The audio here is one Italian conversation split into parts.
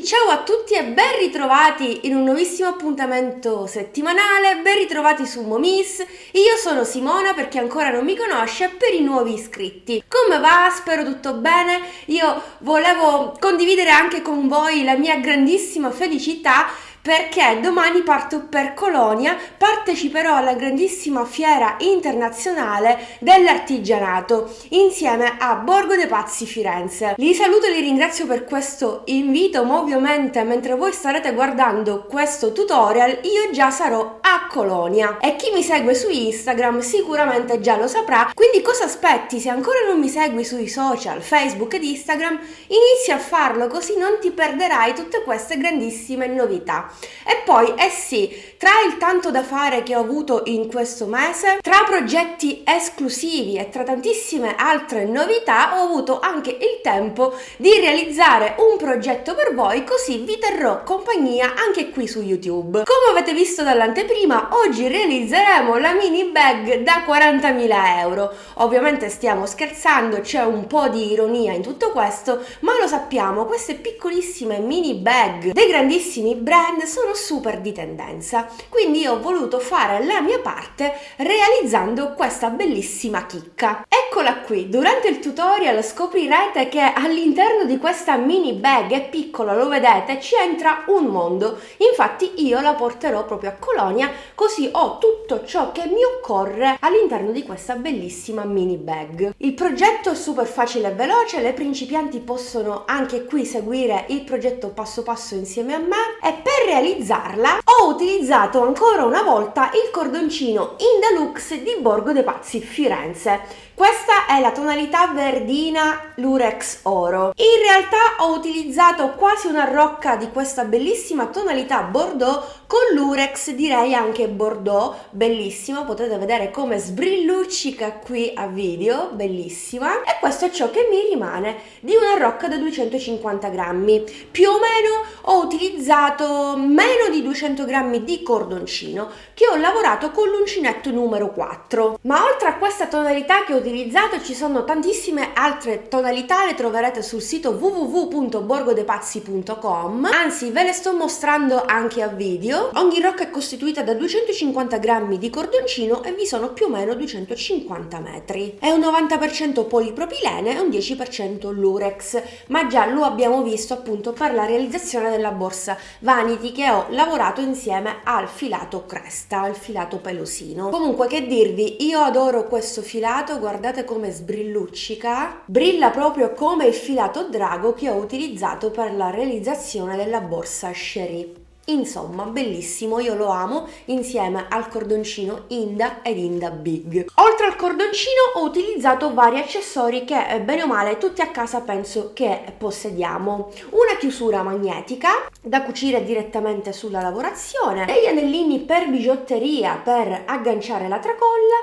Ciao a tutti e ben ritrovati in un nuovissimo appuntamento settimanale, ben ritrovati su Momis. Io sono Simona, per chi ancora non mi conosce, per i nuovi iscritti. Come va? Spero tutto bene. Io volevo condividere anche con voi la mia grandissima felicità perché domani parto per Colonia, parteciperò alla grandissima fiera internazionale dell'artigianato insieme a Borgo dei Pazzi Firenze. Li saluto e li ringrazio per questo invito, ma ovviamente mentre voi starete guardando questo tutorial io già sarò a Colonia e chi mi segue su Instagram sicuramente già lo saprà, quindi cosa aspetti? Se ancora non mi segui sui social, Facebook ed Instagram, inizia a farlo così non ti perderai tutte queste grandissime novità. E poi, sì, tra il tanto da fare che ho avuto in questo mese, tra progetti esclusivi e tra tantissime altre novità, ho avuto anche il tempo di realizzare un progetto per voi, così vi terrò compagnia anche qui su YouTube. Come avete visto dall'anteprima, oggi realizzeremo la mini bag da 40.000 euro. Ovviamente stiamo scherzando, c'è un po' di ironia in tutto questo, ma lo sappiamo, queste piccolissime mini bag dei grandissimi brand sono super di tendenza, quindi io ho voluto fare la mia parte realizzando questa bellissima chicca. Eccola qui. Durante il tutorial scoprirete che all'interno di questa mini bag, è piccola, lo vedete, ci entra un mondo. Infatti io la porterò proprio a Colonia, così ho tutto ciò che mi occorre all'interno di questa bellissima mini bag. Il progetto è super facile e veloce, le principianti possono anche qui seguire il progetto passo passo insieme a me, e per realizzarla ho utilizzato ancora una volta il cordoncino Indalux di Borgo dei Pazzi Firenze. Questa è la tonalità verdina Lurex Oro. In realtà ho utilizzato quasi una rocca di questa bellissima tonalità Bordeaux con Lurex, direi anche Bordeaux, bellissima, potete vedere come sbrilluccica qui a video, bellissima. E questo è ciò che mi rimane di una rocca da 250 grammi. Più o meno ho utilizzato meno di 200 grammi di cordoncino che ho lavorato con l'uncinetto numero 4. Ma oltre a questa tonalità che ho utilizzato ci sono tantissime altre tonalità, le troverete sul sito www.borgodepazzi.com, anzi ve le sto mostrando anche a video. Ogni rocca è costituita da 250 grammi di cordoncino e vi sono più o meno 250 metri. È un 90% polipropilene e un 10% lurex, ma già lo abbiamo visto appunto per la realizzazione della borsa Vanity che ho lavorato insieme al filato cresta, al filato pelosino. Comunque, che dirvi, io adoro questo filato, guardate come sbrilluccica, brilla proprio come il filato drago che ho utilizzato per la realizzazione della borsa Cherie. Insomma, bellissimo, io lo amo, insieme al cordoncino Inda ed Inda Big. Oltre al cordoncino ho utilizzato vari accessori che bene o male tutti a casa penso che possediamo. Una chiusura magnetica da cucire direttamente sulla lavorazione, degli anellini per bigiotteria per agganciare la tracolla,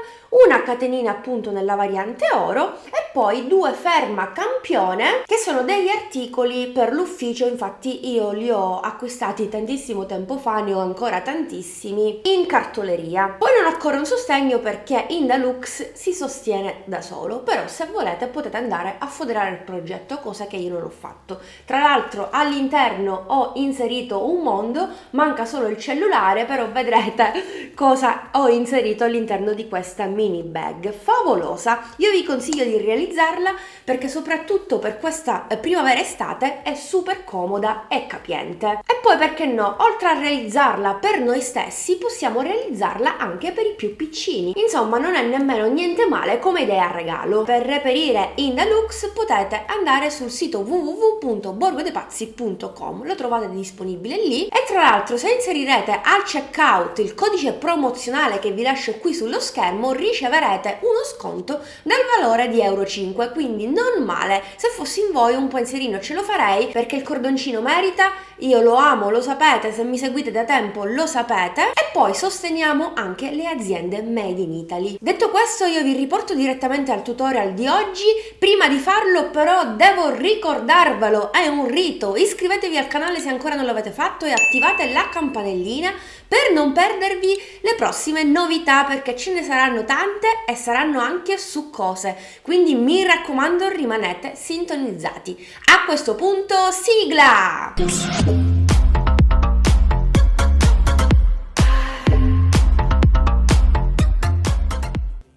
una catenina appunto nella variante oro e poi due ferma campione che sono degli articoli per l'ufficio. Infatti io li ho acquistati tantissimo tempo fa, ne ho ancora tantissimi in cartoleria. Poi non occorre un sostegno perché Indalux si sostiene da solo, però se volete potete andare a foderare il progetto, cosa che io non ho fatto. Tra l'altro all'interno ho inserito un mondo, manca solo il cellulare, però vedrete cosa ho inserito all'interno di questa mini bag favolosa. Io vi consiglio di realizzarla perché soprattutto per questa primavera-estate è super comoda e capiente. E poi perché no, oltre a realizzarla per noi stessi possiamo realizzarla anche per i più piccini. Insomma, non è nemmeno niente male come idea a regalo. Per reperire Indalux potete andare sul sito www.borgodepazzi.com, lo trovate disponibile lì, e tra l'altro se inserirete al checkout il codice promozionale che vi lascio qui sullo schermo riceverete uno sconto del valore di euro 5, quindi non male. Se fossi in voi un pensierino ce lo farei perché il cordoncino merita, io lo amo, lo sapete, se mi seguite da tempo lo sapete, e poi sosteniamo anche le aziende made in Italy. Detto questo, io vi riporto direttamente al tutorial di oggi. Prima di farlo però devo ricordarvelo, è un rito: iscrivetevi al canale se ancora non l'avete fatto e attivate la campanellina per non perdervi le prossime novità, perché ce ne saranno tante e saranno anche succose, quindi mi raccomando rimanete sintonizzati. A questo punto sigla!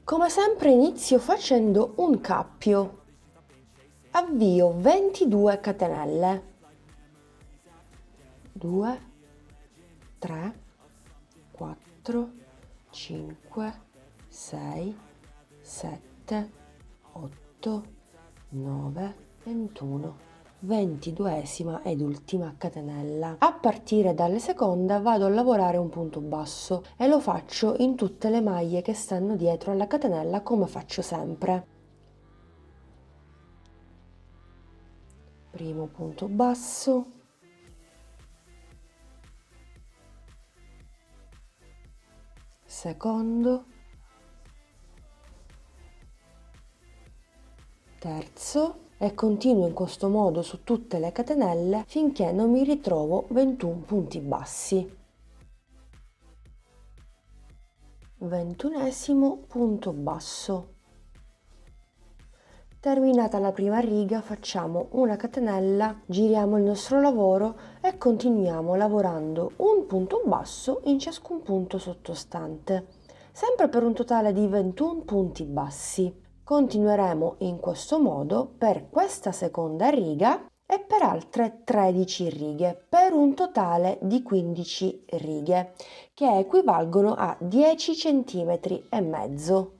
Come sempre inizio facendo un cappio. Avvio 22 catenelle. 2, 3, 4, 5, 6, 7, 8, 9, 21, 22esima ed ultima catenella. A partire dalle seconda vado a lavorare un punto basso e lo faccio in tutte le maglie che stanno dietro alla catenella come faccio sempre. Primo punto basso, secondo, terzo e continuo in questo modo su tutte le catenelle finché non mi ritrovo 21 punti bassi. 21esimo punto basso. Terminata la prima riga facciamo una catenella, giriamo il nostro lavoro e continuiamo lavorando un punto basso in ciascun punto sottostante, sempre per un totale di 21 punti bassi. Continueremo in questo modo per questa seconda riga e per altre 13 righe, per un totale di 15 righe, che equivalgono a 10 cm e mezzo.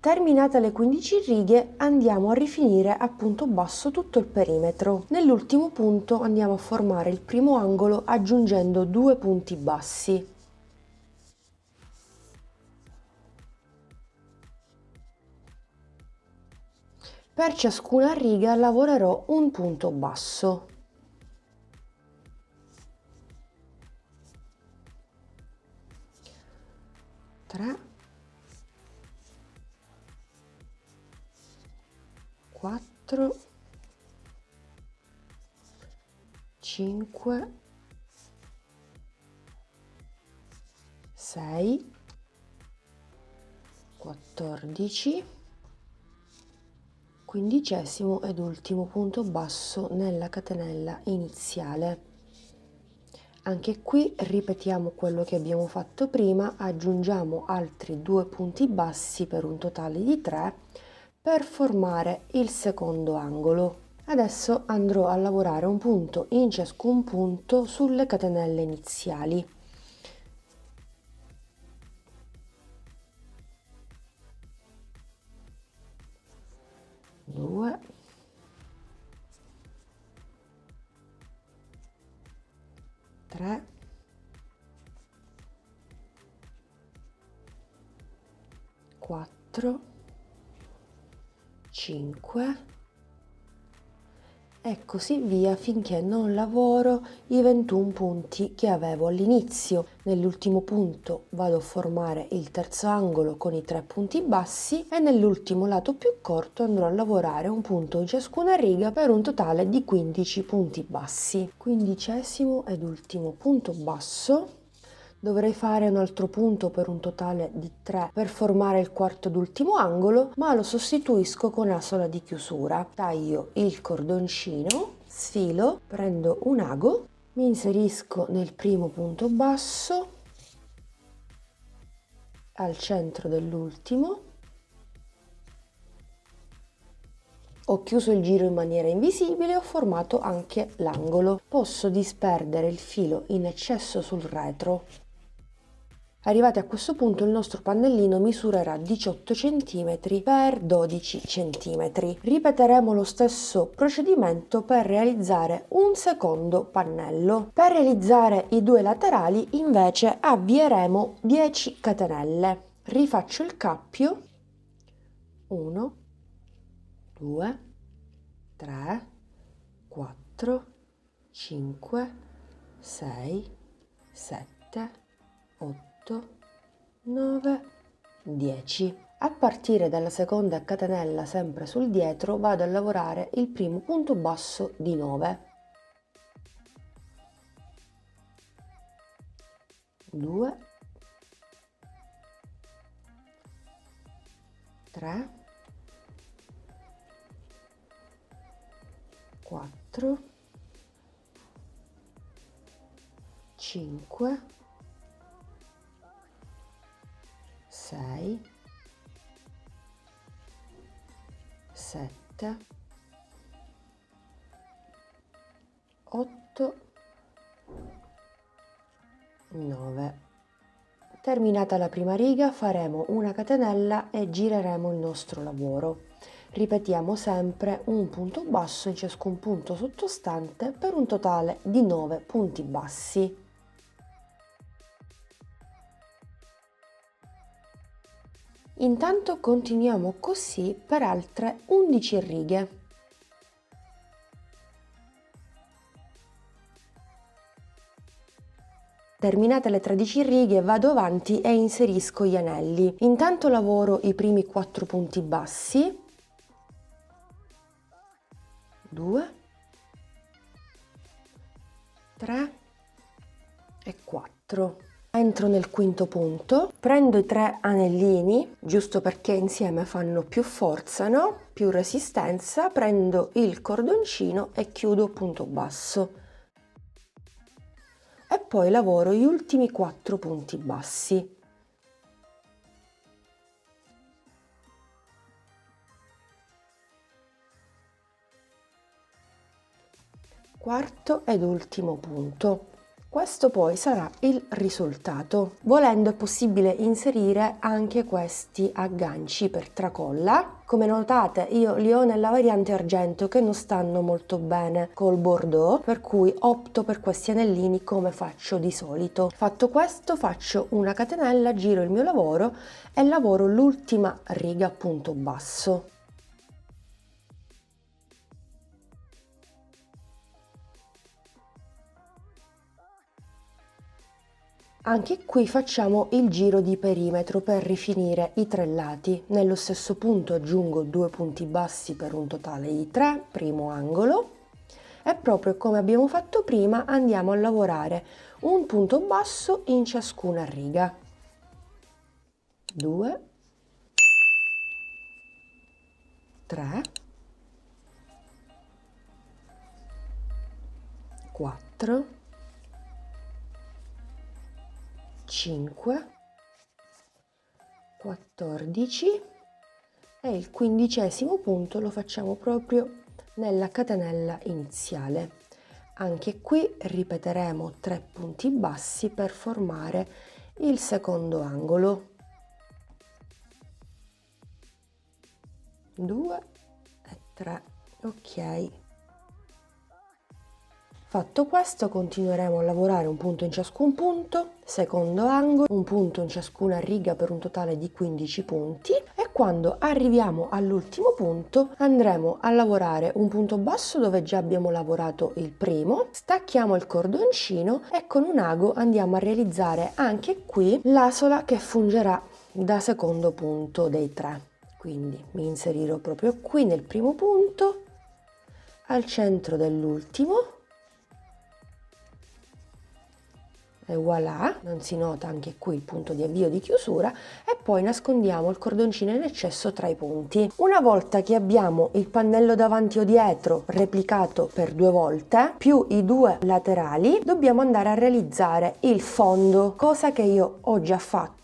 Terminate le 15 righe andiamo a rifinire a punto basso tutto il perimetro. Nell'ultimo punto andiamo a formare il primo angolo aggiungendo 2 punti bassi. Per ciascuna riga lavorerò un punto basso. Tre, 4, 5, 6, 14, quindicesimo ed ultimo punto basso nella catenella iniziale. Anche qui ripetiamo quello che abbiamo fatto prima, aggiungiamo altri 2 punti bassi per un totale di 3 per formare il secondo angolo. Adesso andrò a lavorare un punto in ciascun punto sulle catenelle iniziali. 2, 3, 4, 5 e così via finché non lavoro i 21 punti che avevo all'inizio. Nell'ultimo punto vado a formare il terzo angolo con i 3 punti bassi e nell'ultimo lato più corto andrò a lavorare un punto in ciascuna riga per un totale di 15 punti bassi. Quindicesimo ed ultimo punto basso. Dovrei fare un altro punto per un totale di 3 per formare il quarto ed ultimo angolo, ma lo sostituisco con asola di chiusura. Taglio il cordoncino, sfilo, prendo un ago, mi inserisco nel primo punto basso, al centro dell'ultimo, ho chiuso il giro in maniera invisibile e ho formato anche l'angolo. Posso disperdere il filo in eccesso sul retro. Arrivati a questo punto il nostro pannellino misurerà 18 cm per 12 cm. Ripeteremo lo stesso procedimento per realizzare un secondo pannello. Per realizzare i due laterali invece avvieremo 10 catenelle. Rifaccio il cappio. 1, 2, 3, 4, 5, 6, 7, 8, 9, 10. A partire dalla seconda catenella sempre sul dietro vado a lavorare il primo punto basso di 9. 2, 3, 4, 5, 6, 7, 8, 9. Terminata la prima riga faremo una catenella e gireremo il nostro lavoro. Ripetiamo sempre un punto basso in ciascun punto sottostante per un totale di 9 punti bassi. Intanto continuiamo così per altre 11 righe. Terminate le 13 righe vado avanti e inserisco gli anelli. Intanto lavoro i primi 4 punti bassi, 2, 3 e 4. Entro nel quinto punto, prendo i 3 anellini, giusto perché insieme fanno più forza, no? Più resistenza, prendo il cordoncino e chiudo punto basso. E poi lavoro gli ultimi 4 punti bassi. Quarto ed ultimo punto. Questo poi sarà il risultato. Volendo è possibile inserire anche questi agganci per tracolla. Come notate io li ho nella variante argento che non stanno molto bene col bordeaux, per cui opto per questi anellini come faccio di solito. Fatto questo faccio una catenella, giro il mio lavoro e lavoro l'ultima riga a punto basso. Anche qui facciamo il giro di perimetro per rifinire i 3 lati. Nello stesso punto aggiungo 2 punti bassi per un totale di 3, primo angolo, e proprio come abbiamo fatto prima andiamo a lavorare un punto basso in ciascuna riga. 2, 3, 4, 5, 14 e il 15° punto lo facciamo proprio nella catenella iniziale. Anche qui ripeteremo 3 punti bassi per formare il secondo angolo. 2 e 3, ok. Fatto questo continueremo a lavorare un punto in ciascun punto, secondo angolo, un punto in ciascuna riga per un totale di 15 punti e quando arriviamo all'ultimo punto andremo a lavorare un punto basso dove già abbiamo lavorato il primo, stacchiamo il cordoncino e con un ago andiamo a realizzare anche qui l'asola che fungerà da secondo punto dei 3. Quindi mi inserirò proprio qui nel primo punto, al centro dell'ultimo. E voilà, non si nota anche qui il punto di avvio di chiusura e poi nascondiamo il cordoncino in eccesso tra i punti. Una volta che abbiamo il pannello davanti o dietro replicato per 2 volte più i 2 laterali, dobbiamo andare a realizzare il fondo, cosa che io ho già fatto,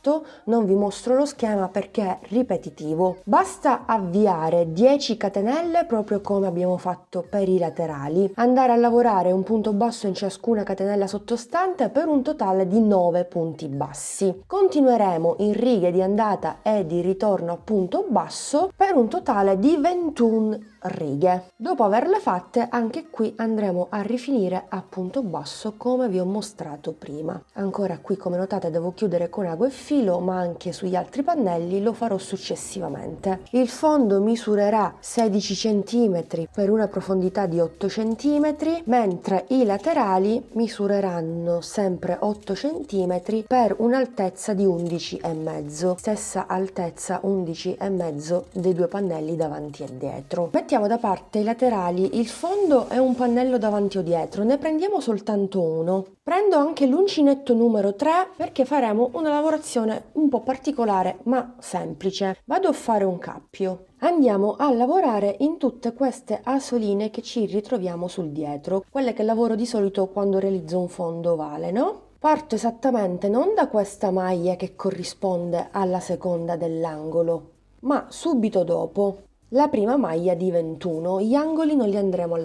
non vi mostro lo schema perché è ripetitivo. Basta avviare 10 catenelle proprio come abbiamo fatto per i laterali, andare a lavorare un punto basso in ciascuna catenella sottostante per un totale di 9 punti bassi. Continueremo in righe di andata e di ritorno a punto basso per un totale di 21 righe. Dopo averle fatte anche qui andremo a rifinire a punto basso come vi ho mostrato prima. Ancora qui come notate devo chiudere con ago e filo, ma anche sugli altri pannelli lo farò successivamente. Il fondo misurerà 16 cm per una profondità di 8 cm, mentre i laterali misureranno sempre 8 cm per un'altezza di 11,5, stessa altezza 11,5 dei 2 pannelli davanti e dietro. Mettiamo da parte i laterali, il fondo è un pannello davanti o dietro, ne prendiamo soltanto uno. Prendo anche l'uncinetto numero 3 perché faremo una lavorazione un po' particolare ma semplice. Vado a fare un cappio. Andiamo a lavorare in tutte queste asoline che ci ritroviamo sul dietro, quelle che lavoro di solito quando realizzo un fondo ovale, no? Parto esattamente non da questa maglia che corrisponde alla seconda dell'angolo, ma subito dopo. La prima maglia di 21, gli angoli non li andremo a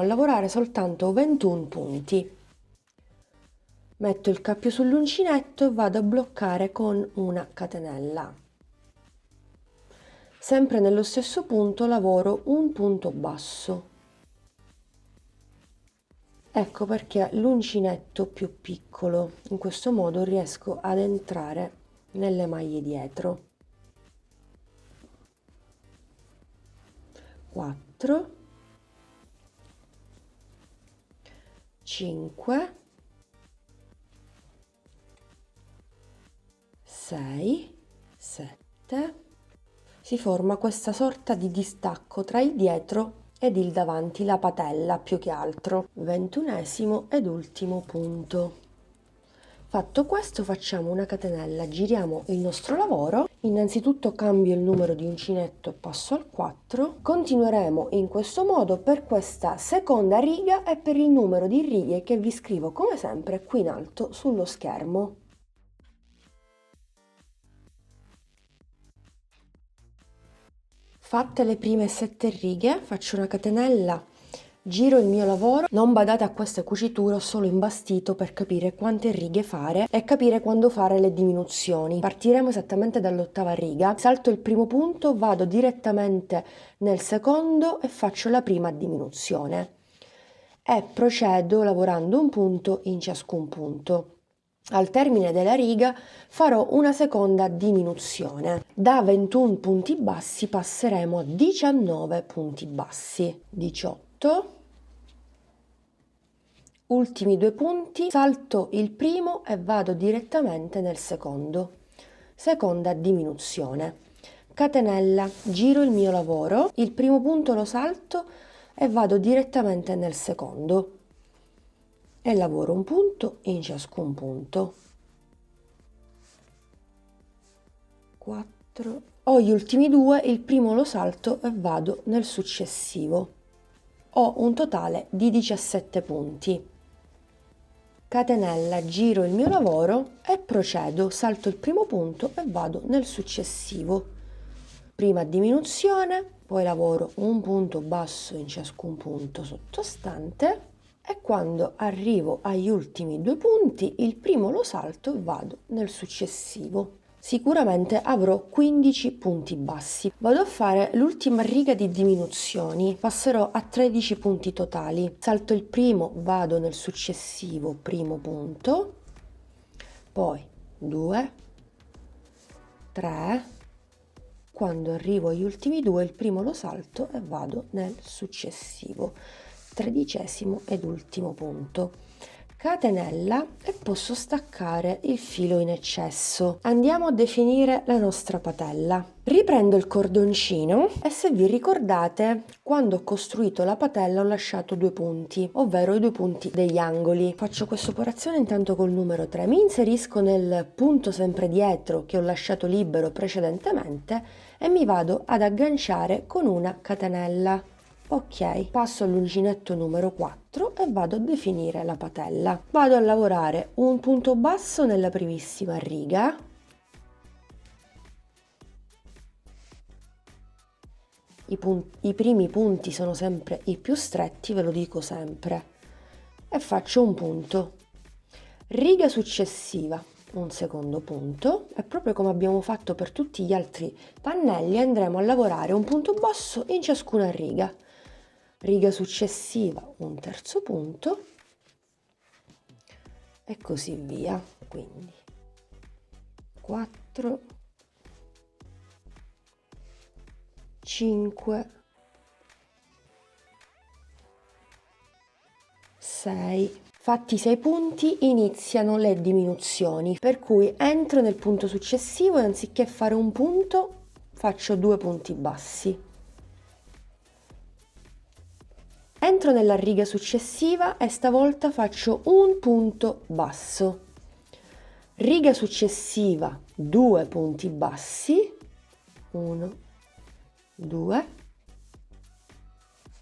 lavorare soltanto 21 punti. Metto il cappio sull'uncinetto e vado a bloccare con una catenella. Sempre nello stesso punto lavoro un punto basso. Ecco perché l'uncinetto più piccolo, in questo modo riesco ad entrare nelle maglie dietro. 4, 5, 6, 7, si forma questa sorta di distacco tra il dietro ed il davanti, la patella più che altro. 21esimo ed ultimo punto. Fatto questo facciamo una catenella, giriamo il nostro lavoro, innanzitutto cambio il numero di uncinetto e passo al 4, continueremo in questo modo per questa seconda riga e per il numero di righe che vi scrivo come sempre qui in alto sullo schermo. Fatte le prime 7 righe, faccio una catenella, giro il mio lavoro, non badate a queste cuciture, ho solo imbastito per capire quante righe fare e capire quando fare le diminuzioni. Partiremo esattamente dall'ottava riga, salto il primo punto, vado direttamente nel secondo e faccio la prima diminuzione e procedo lavorando un punto in ciascun punto. Al termine della riga farò una seconda diminuzione. Da 21 punti bassi passeremo a 19 punti bassi. 18. Ultimi 2 punti, salto il primo e vado direttamente nel secondo. Seconda diminuzione. Catenella, giro il mio lavoro, il primo punto lo salto e vado direttamente nel secondo. E lavoro un punto in ciascun punto. 4. Ho gli ultimi 2, il primo lo salto e vado nel successivo. Ho un totale di 17 punti. Catenella, giro il mio lavoro e procedo, salto il primo punto e vado nel successivo. Prima diminuzione, poi lavoro un punto basso in ciascun punto sottostante. E quando arrivo agli ultimi 2 punti, il primo lo salto e vado nel successivo. Sicuramente avrò 15 punti bassi. Vado a fare l'ultima riga di diminuzioni, passerò a 13 punti totali. Salto il primo, vado nel successivo primo punto, poi 2, 3, quando arrivo agli ultimi 2 il primo lo salto e vado nel successivo. 13esimo ed ultimo punto. Catenella e posso staccare il filo in eccesso. Andiamo a definire la nostra patella. Riprendo il cordoncino e se vi ricordate, quando ho costruito la patella ho lasciato 2 punti, ovvero i 2 punti degli angoli. Faccio questa operazione intanto col numero 3. Mi inserisco nel punto sempre dietro che ho lasciato libero precedentemente e mi vado ad agganciare con una catenella. Ok, passo all'uncinetto numero 4 e vado a definire la patella. Vado a lavorare un punto basso nella primissima riga, i primi punti sono sempre i più stretti, ve lo dico sempre, e faccio un punto. Riga successiva, un secondo punto, e proprio come abbiamo fatto per tutti gli altri pannelli andremo a lavorare un punto basso in ciascuna riga. Riga successiva, un terzo punto e così via. Quindi 4, 5, 6. Fatti 6 punti iniziano le diminuzioni, per cui entro nel punto successivo e anziché fare un punto faccio 2 punti bassi. Entro nella riga successiva e stavolta faccio un punto basso. Riga successiva, 2 punti bassi, 1, 2,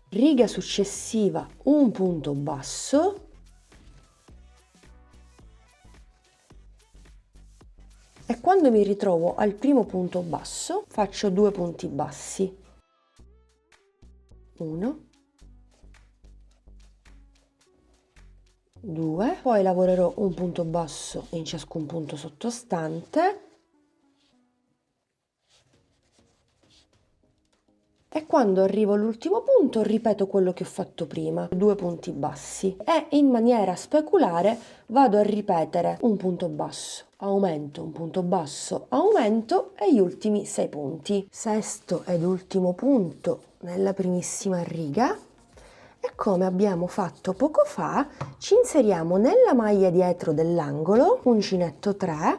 riga successiva, un punto basso, e quando mi ritrovo al primo punto basso faccio 2 punti bassi, 1, 2, poi lavorerò un punto basso in ciascun punto sottostante e quando arrivo all'ultimo punto ripeto quello che ho fatto prima, 2 punti bassi, e in maniera speculare vado a ripetere un punto basso, aumento, un punto basso, aumento e gli ultimi 6 punti. Sesto ed ultimo punto nella primissima riga. E come abbiamo fatto poco fa, ci inseriamo nella maglia dietro dell'angolo, uncinetto 3,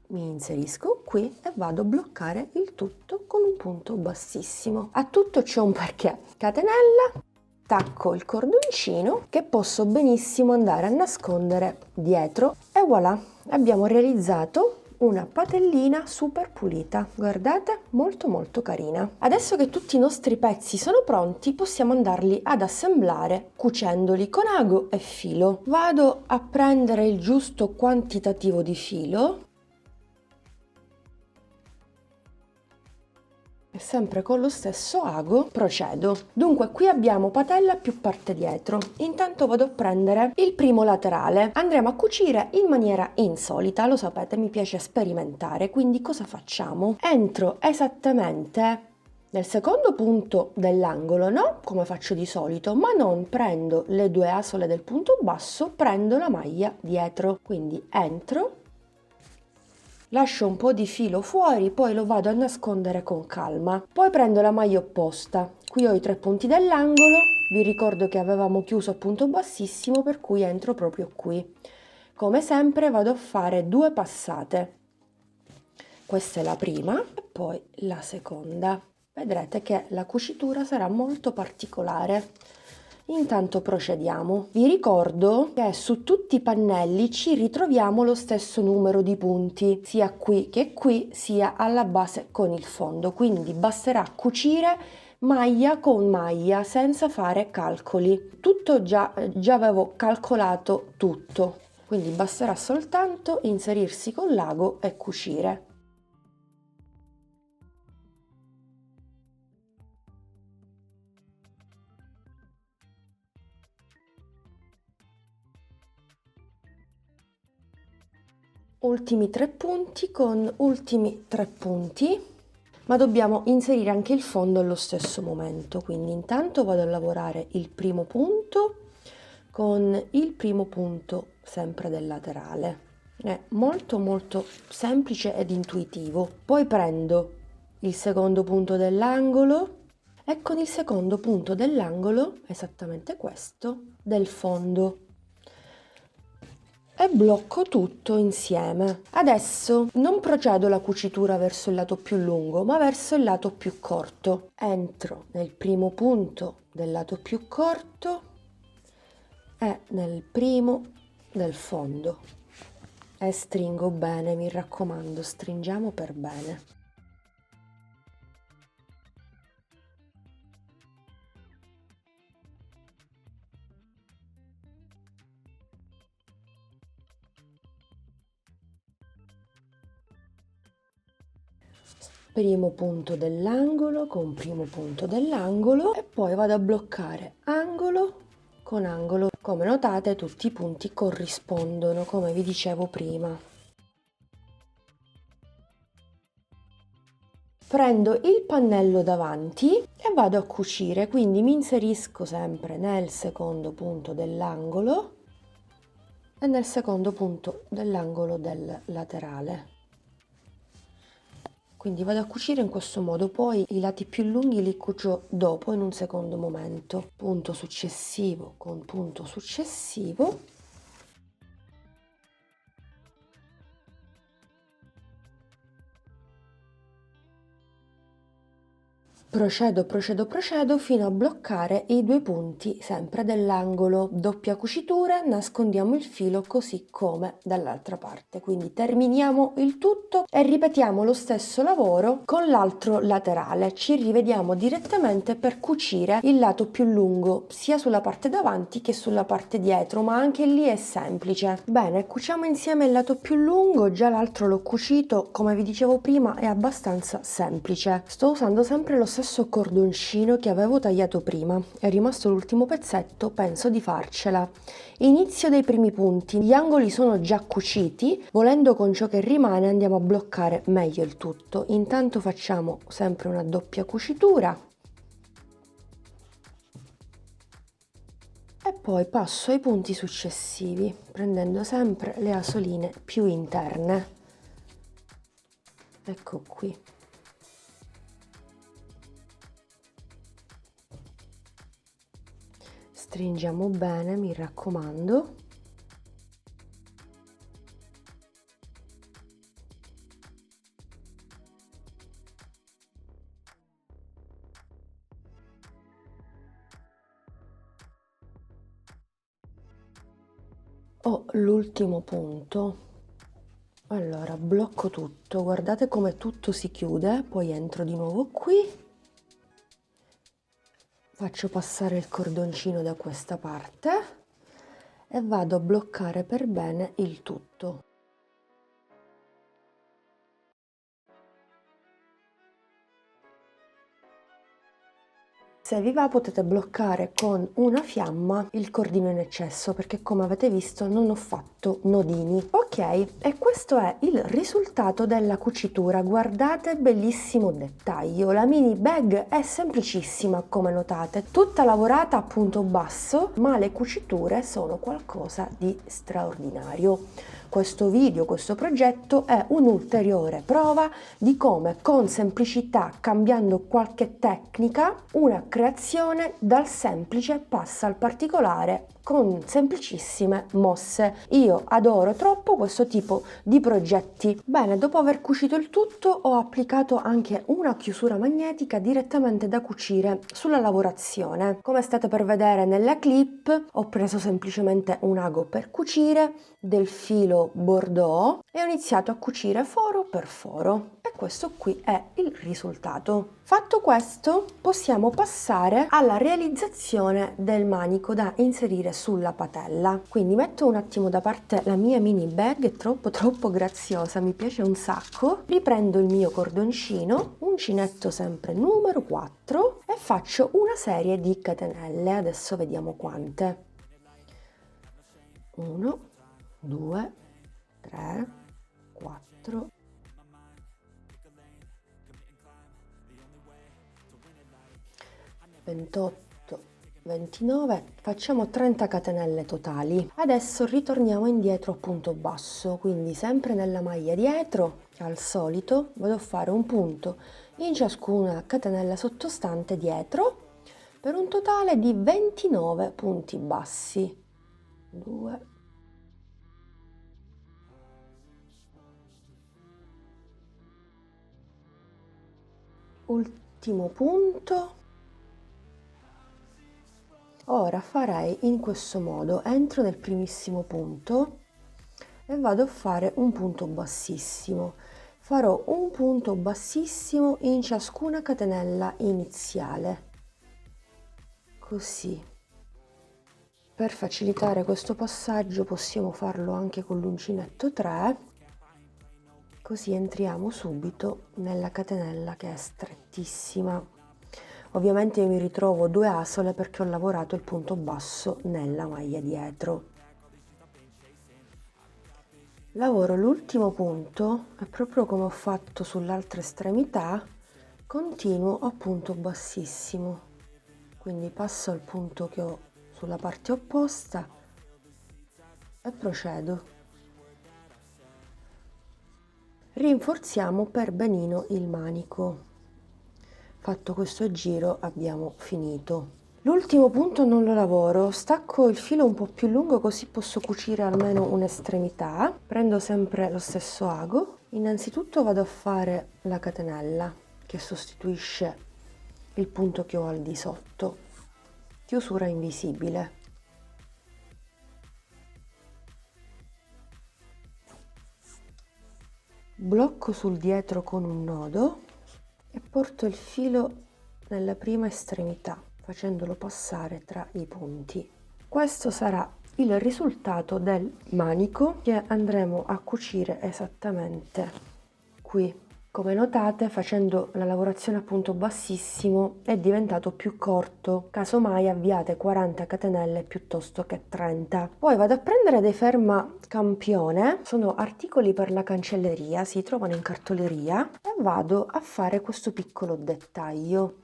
mi inserisco qui e vado a bloccare il tutto con un punto bassissimo. A tutto c'è un perché. Catenella, tacco il cordoncino che posso benissimo andare a nascondere dietro e voilà, abbiamo realizzato una patellina super pulita, guardate, molto molto carina. Adesso che tutti i nostri pezzi sono pronti, possiamo andarli ad assemblare cucendoli con ago e filo. Vado a prendere il giusto quantitativo di filo e sempre con lo stesso ago procedo. Dunque qui abbiamo patella più parte dietro. Intanto vado a prendere il primo laterale. Andremo a cucire in maniera insolita, lo sapete, mi piace sperimentare, quindi cosa facciamo? Entro esattamente nel secondo punto dell'angolo, no? Come faccio di solito, ma non prendo le 2 asole del punto basso, prendo la maglia dietro. Quindi entro, lascio un po' di filo fuori, poi lo vado a nascondere con calma. Poi prendo la maglia opposta. Qui ho i 3 punti dell'angolo, vi ricordo che avevamo chiuso a punto bassissimo, per cui entro proprio qui. Come sempre vado a fare 2 passate. Questa è la prima e poi la seconda. Vedrete che la cucitura sarà molto particolare. Intanto procediamo. Vi ricordo che su tutti i pannelli ci ritroviamo lo stesso numero di punti, sia qui, sia alla base con il fondo, quindi basterà cucire maglia con maglia senza fare calcoli. Tutto già avevo calcolato tutto, quindi basterà soltanto inserirsi con l'ago e cucire. Ultimi 3 punti con ultimi 3 punti, ma dobbiamo inserire anche il fondo allo stesso momento, quindi intanto vado a lavorare il primo punto con il primo punto sempre del laterale. È molto molto semplice ed intuitivo. Poi prendo il secondo punto dell'angolo e con il secondo punto dell'angolo, esattamente questo, del fondo, e blocco tutto insieme. Adesso non procedo la cucitura verso il lato più lungo, ma verso il lato più corto. Entro nel primo punto del lato più corto e nel primo del fondo e stringo bene, mi raccomando, stringiamo per bene. Primo punto dell'angolo con primo punto dell'angolo e poi vado a bloccare angolo con angolo. Come notate tutti i punti corrispondono, come vi dicevo prima. Prendo il pannello davanti e vado a cucire, quindi mi inserisco sempre nel secondo punto dell'angolo e nel secondo punto dell'angolo del laterale. Quindi vado a cucire in questo modo, poi i lati più lunghi li cucio dopo in un secondo momento. Punto successivo con punto successivo. Procedo fino a bloccare i due punti sempre dell'angolo. Doppia cucitura, nascondiamo il filo così come dall'altra parte. Quindi terminiamo il tutto e ripetiamo lo stesso lavoro con l'altro laterale. Ci rivediamo direttamente per cucire il lato più lungo sia sulla parte davanti che sulla parte dietro, ma anche lì è semplice. Bene, cuciamo insieme il lato più lungo. Già l'altro l'ho cucito, come vi dicevo prima è abbastanza semplice. Sto usando sempre lo stesso cordoncino che avevo tagliato prima, è rimasto l'ultimo pezzetto, penso di farcela. Inizio dai primi punti, gli angoli sono già cuciti, volendo con ciò che rimane andiamo a bloccare meglio il tutto. Intanto facciamo sempre una doppia cucitura e poi passo ai punti successivi, prendendo sempre le asoline più interne. Ecco qui. Stringiamo bene, mi raccomando. Ho l'ultimo punto. Allora, blocco tutto, guardate come tutto si chiude, poi entro di nuovo qui. Faccio passare il cordoncino da questa parte e vado a bloccare per bene il tutto. Se vi va potete bloccare con una fiamma il cordino in eccesso perché come avete visto non ho fatto nodini. Ok, e questo è il risultato della cucitura. Guardate, bellissimo dettaglio. La mini bag è semplicissima come notate, tutta lavorata a punto basso, ma le cuciture sono qualcosa di straordinario. Questo video, questo progetto è un'ulteriore prova di come con semplicità, cambiando qualche tecnica, una creazione dal semplice passa al particolare con semplicissime mosse. Io adoro troppo questo tipo di progetti. Bene, dopo aver cucito il tutto ho applicato anche una chiusura magnetica direttamente da cucire sulla lavorazione. Come state per vedere nella clip, ho preso semplicemente un ago per cucire, del filo bordeaux e ho iniziato a cucire foro per foro e questo qui è il risultato. Fatto questo, possiamo passare alla realizzazione del manico da inserire sulla patella. Quindi metto un attimo da parte la mia mini bag, è troppo graziosa, mi piace un sacco. Riprendo il mio cordoncino, uncinetto sempre numero 4 e faccio una serie di catenelle. Adesso vediamo quante. 1, 2, 3, 4, 28, 29, facciamo 30 catenelle totali. Adesso ritorniamo indietro a punto basso, quindi sempre nella maglia dietro, al solito, vado a fare un punto in ciascuna catenella sottostante dietro, per un totale di 29 punti bassi. 2, ultimo punto. Ora farei in questo modo, entro nel primissimo punto e vado a fare un punto bassissimo. Farò un punto bassissimo in ciascuna catenella iniziale, così. Per facilitare questo passaggio possiamo farlo anche con l'uncinetto 3, così entriamo subito nella catenella che è strettissima. Ovviamente io mi ritrovo 2 asole perché ho lavorato il punto basso nella maglia dietro. Lavoro l'ultimo punto e proprio come ho fatto sull'altra estremità continuo a punto bassissimo. Quindi passo al punto che ho sulla parte opposta e procedo. Rinforziamo per benino il manico. Fatto questo giro abbiamo finito. L'ultimo punto non lo lavoro, stacco il filo un po' più lungo così posso cucire almeno un'estremità. Prendo sempre lo stesso ago. Innanzitutto vado a fare la catenella che sostituisce il punto che ho al di sotto. Chiusura invisibile. Blocco sul dietro con un nodo e porto il filo nella prima estremità, facendolo passare tra i punti. Questo sarà il risultato del manico che andremo a cucire esattamente qui. Come notate, facendo la lavorazione a punto bassissimo è diventato più corto, casomai avviate 40 catenelle piuttosto che 30. Poi vado a prendere dei fermacampione, sono articoli per la cancelleria, si trovano in cartoleria, e vado a fare questo piccolo dettaglio.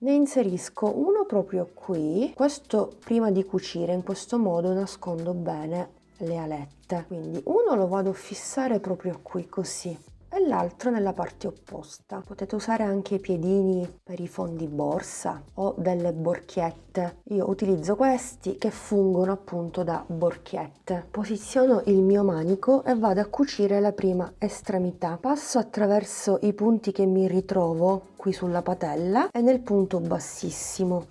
Ne inserisco uno proprio qui, questo prima di cucire, in questo modo nascondo bene le alette. Quindi uno lo vado a fissare proprio qui così e l'altro nella parte opposta. Potete usare anche i piedini per i fondi borsa o delle borchiette. Io utilizzo questi che fungono appunto da borchiette. Posiziono il mio manico e vado a cucire la prima estremità. Passo attraverso i punti che mi ritrovo qui sulla patella e nel punto bassissimo.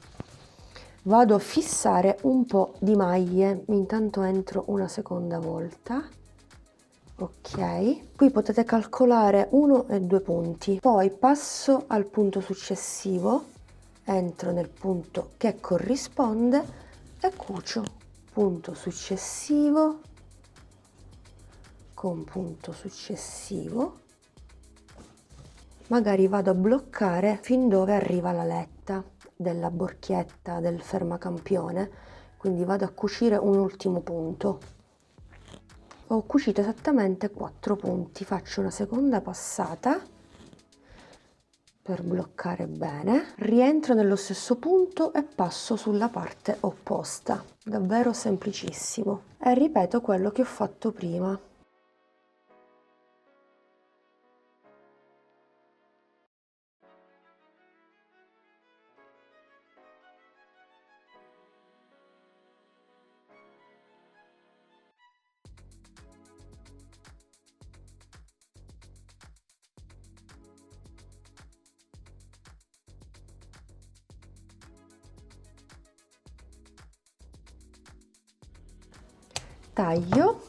Vado a fissare un po' di maglie, intanto entro una seconda volta. Ok, qui potete calcolare 1 e 2 punti, poi passo al punto successivo, entro nel punto che corrisponde e cucio punto successivo con punto successivo. Magari vado a bloccare fin dove arriva la letta della borchietta del fermacampione, quindi vado a cucire un ultimo punto. Ho cucito esattamente 4 punti, faccio una seconda passata per bloccare bene, rientro nello stesso punto e passo sulla parte opposta, davvero semplicissimo, e ripeto quello che ho fatto prima. Taglio,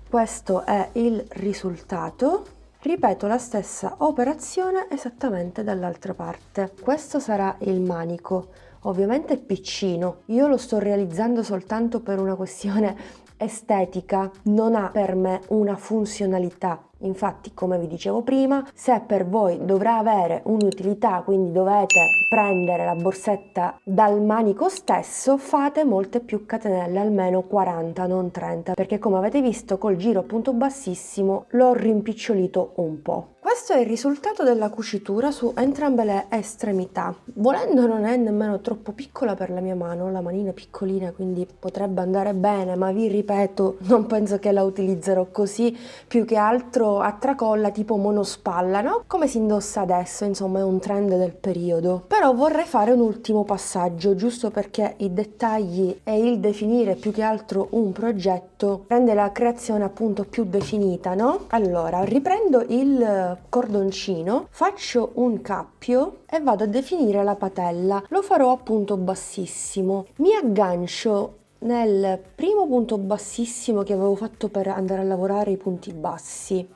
questo è il risultato, ripeto la stessa operazione esattamente dall'altra parte. Questo sarà il manico, ovviamente è piccino, io lo sto realizzando soltanto per una questione estetica, non ha per me una funzionalità. Infatti, come vi dicevo prima, se per voi dovrà avere un'utilità, quindi dovete prendere la borsetta dal manico stesso, fate molte più catenelle, almeno 40, non 30, perché come avete visto col giro a punto bassissimo l'ho rimpicciolito un po'. Questo è il risultato della cucitura su entrambe le estremità. Volendo non è nemmeno troppo piccola per la mia mano, la manina è piccolina, quindi potrebbe andare bene, ma vi ripeto, non penso che la utilizzerò così, più che altro a tracolla tipo monospalla, no? Come si indossa adesso, insomma è un trend del periodo. Però vorrei fare un ultimo passaggio, giusto perché i dettagli e il definire più che altro un progetto rende la creazione appunto più definita, no? Allora, riprendo il cordoncino, faccio un cappio e vado a definire la patella. Lo farò appunto bassissimo. Mi aggancio nel primo punto bassissimo che avevo fatto per andare a lavorare i punti bassi,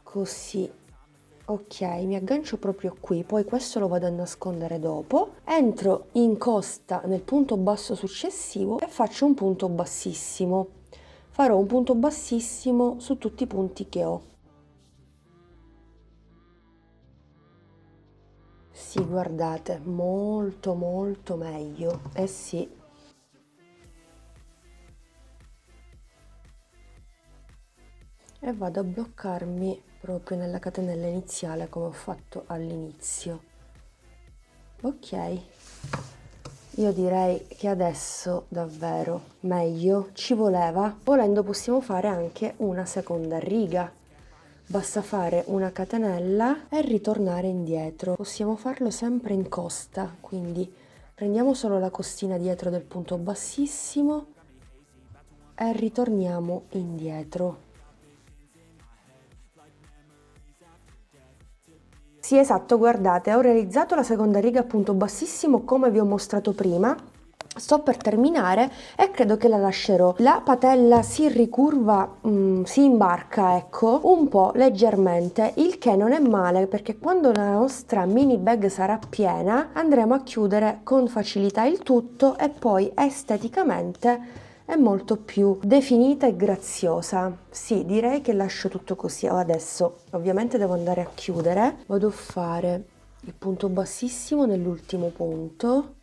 così. Ok, mi aggancio proprio qui, poi questo lo vado a nascondere dopo, entro in costa nel punto basso successivo e faccio un punto bassissimo. Farò un punto bassissimo su tutti i punti che ho. Sì, guardate, molto molto meglio, eh sì. E vado a bloccarmi proprio nella catenella iniziale come ho fatto all'inizio. Ok, io direi che adesso davvero meglio, ci voleva. Volendo possiamo fare anche una seconda riga, basta fare una catenella e ritornare indietro. Possiamo farlo sempre in costa, quindi prendiamo solo la costina dietro del punto bassissimo e ritorniamo indietro. Sì, esatto, guardate, ho realizzato la seconda riga a punto bassissimo come vi ho mostrato prima. Sto per terminare e credo che la lascerò. La patella si ricurva, si imbarca, ecco, un po' leggermente, il che non è male perché quando la nostra mini bag sarà piena andremo a chiudere con facilità il tutto e poi esteticamente è molto più definita e graziosa. Sì, direi che lascio tutto così. Adesso ovviamente devo andare a chiudere, vado a fare il punto bassissimo nell'ultimo punto,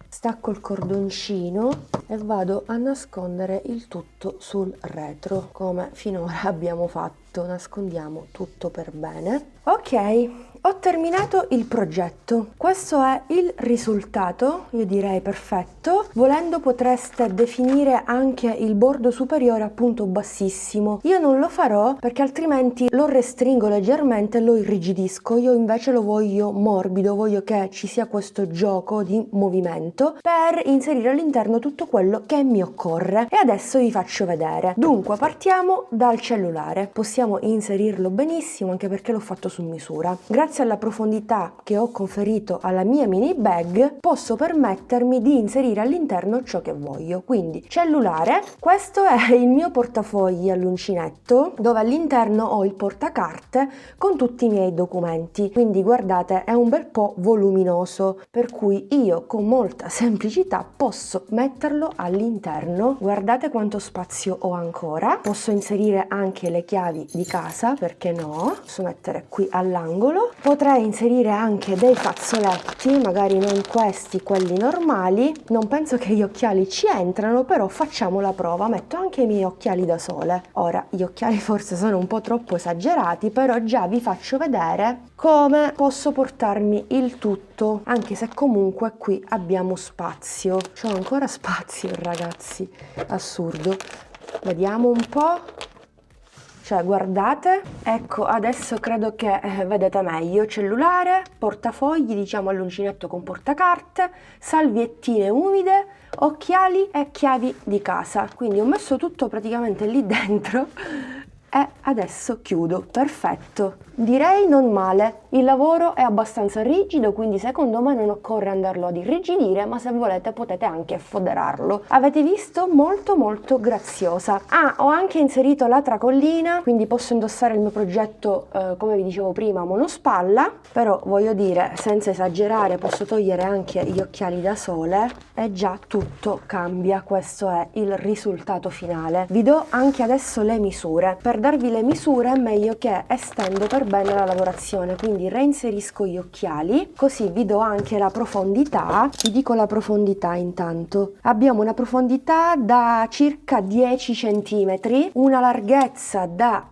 stacco il cordoncino e vado a nascondere il tutto sul retro come finora abbiamo fatto. Nascondiamo tutto per bene. Ok, ho terminato il progetto, questo è il risultato, io direi perfetto. Volendo potreste definire anche il bordo superiore a punto bassissimo, io non lo farò perché altrimenti lo restringo leggermente e lo irrigidisco. Io invece lo voglio morbido, voglio che ci sia questo gioco di movimento per inserire all'interno tutto quello che mi occorre e adesso vi faccio vedere. Dunque partiamo dal cellulare, possiamo inserirlo benissimo anche perché l'ho fatto su misura. Grazie alla profondità che ho conferito alla mia mini bag posso permettermi di inserire all'interno ciò che voglio. Quindi cellulare, questo è il mio portafogli all'uncinetto dove all'interno ho il portacarte con tutti i miei documenti, quindi guardate è un bel po' voluminoso per cui io con molta semplicità posso metterlo all'interno. Guardate quanto spazio ho ancora, posso inserire anche le chiavi di casa, perché no, posso mettere qui all'angolo, potrei inserire anche dei fazzoletti, magari non questi, quelli normali, non penso che gli occhiali ci entrano, però facciamo la prova, metto anche i miei occhiali da sole. Ora gli occhiali forse sono un po' troppo esagerati, però già vi faccio vedere come posso portarmi il tutto, anche se comunque qui abbiamo spazio, c'ho ancora spazio ragazzi, assurdo. Vediamo un po'. Cioè guardate, ecco adesso credo che vedete meglio, cellulare, portafogli diciamo all'uncinetto con portacarte, salviettine umide, occhiali e chiavi di casa, quindi ho messo tutto praticamente lì dentro e adesso chiudo, perfetto, direi non male. Il lavoro è abbastanza rigido, quindi secondo me non occorre andarlo ad irrigidire, ma se volete potete anche foderarlo. Avete visto? Molto molto graziosa. Ah, ho anche inserito la tracollina, quindi posso indossare il mio progetto come vi dicevo prima monospalla, però voglio dire senza esagerare posso togliere anche gli occhiali da sole e già tutto cambia. Questo è il risultato finale. Vi do anche adesso le misure. Per darvi le misure è meglio che estendo per bene la lavorazione, quindi reinserisco gli occhiali, così vi do anche la profondità. Vi dico la profondità intanto. Abbiamo una profondità da circa 10 cm, una larghezza da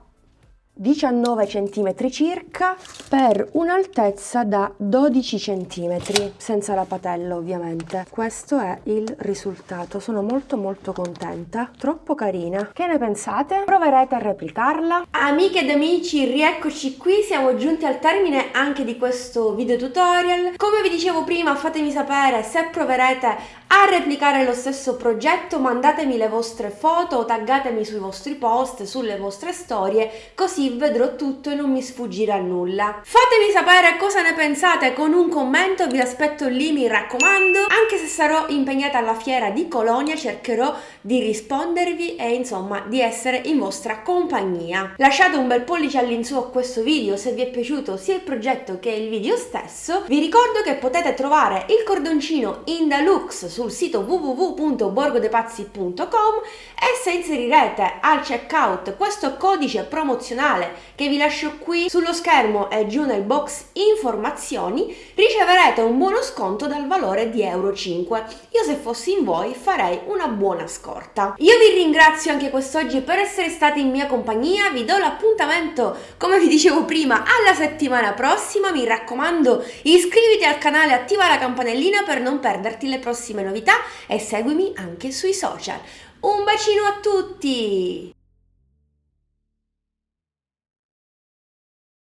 19 cm circa per un'altezza da 12 cm, senza la patella ovviamente. Questo è il risultato, sono molto molto contenta, troppo carina. Che ne pensate? Proverete a replicarla? Amiche ed amici, rieccoci qui, siamo giunti al termine anche di questo video tutorial. Come vi dicevo prima, fatemi sapere se proverete a replicare lo stesso progetto, mandatemi le vostre foto o taggatemi sui vostri post, sulle vostre storie, così vedrò tutto e non mi sfuggirà nulla. Fatemi sapere cosa ne pensate con un commento, vi aspetto lì, mi raccomando. Anche se sarò impegnata alla fiera di Colonia cercherò di rispondervi e insomma di essere in vostra compagnia. Lasciate un bel pollice all'insù a questo video se vi è piaciuto sia il progetto che il video stesso. Vi ricordo che potete trovare il cordoncino in deluxe sul sito www.borgodepazzi.com e se inserirete al checkout questo codice promozionale che vi lascio qui sullo schermo e giù nel box informazioni, riceverete un buono sconto dal valore di euro 5. Io se fossi in voi farei una buona scorta. Io vi ringrazio anche quest'oggi per essere stati in mia compagnia, vi do l'appuntamento come vi dicevo prima alla settimana prossima. Mi raccomando, iscriviti al canale, attiva la campanellina per non perderti le prossime novità e seguimi anche sui social. Un bacino a tutti!